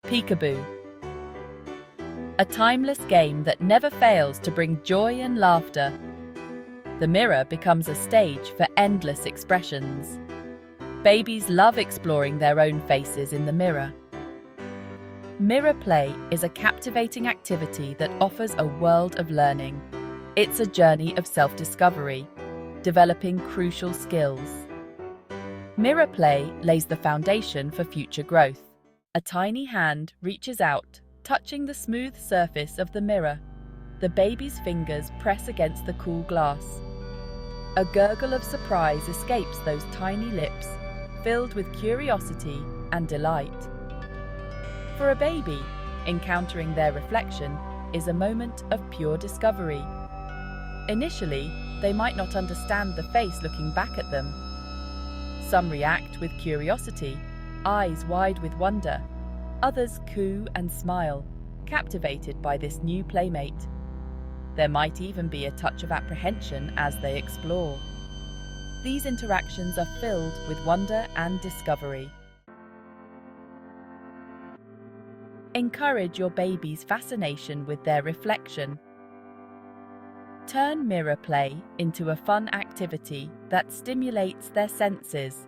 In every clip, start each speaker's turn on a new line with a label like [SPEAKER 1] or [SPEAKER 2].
[SPEAKER 1] Peekaboo. A timeless game that never fails to bring joy and laughter. The mirror becomes a stage for endless expressions. Babies love exploring their own faces in the mirror. Mirror play is a captivating activity that offers a world of learning. It's a journey of self-discovery, developing crucial skills. Mirror play lays the foundation for future growth. A tiny hand reaches out, touching the smooth surface of the mirror. The baby's fingers press against the cool glass. A gurgle of surprise escapes those tiny lips, filled with curiosity and delight. For a baby, encountering their reflection is a moment of pure discovery. Initially, they might not understand the face looking back at them. Some react with curiosity, eyes wide with wonder. Others coo and smile, captivated by this new playmate. There might even be a touch of apprehension as they explore. These interactions are filled with wonder and discovery. Encourage your baby's fascination with their reflection. Turn mirror play into a fun activity that stimulates their senses.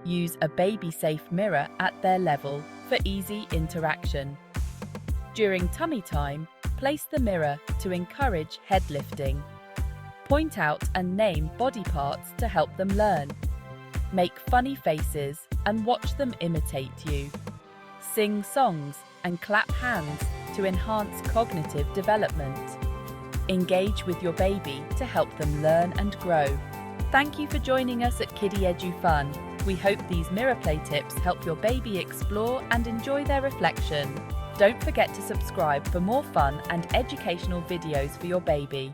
[SPEAKER 1] Use a baby-safe mirror at their level for easy interaction. During tummy time, place the mirror to encourage head lifting. Point out and name body parts to help them learn. Make funny faces and watch them imitate you. Sing songs and clap hands to enhance cognitive development. Engage with your baby to help them learn and grow. Thank you for joining us at Kiddie Edu Fun. We hope these mirror play tips help your baby explore and enjoy their reflection. Don't forget to subscribe for more fun and educational videos for your baby.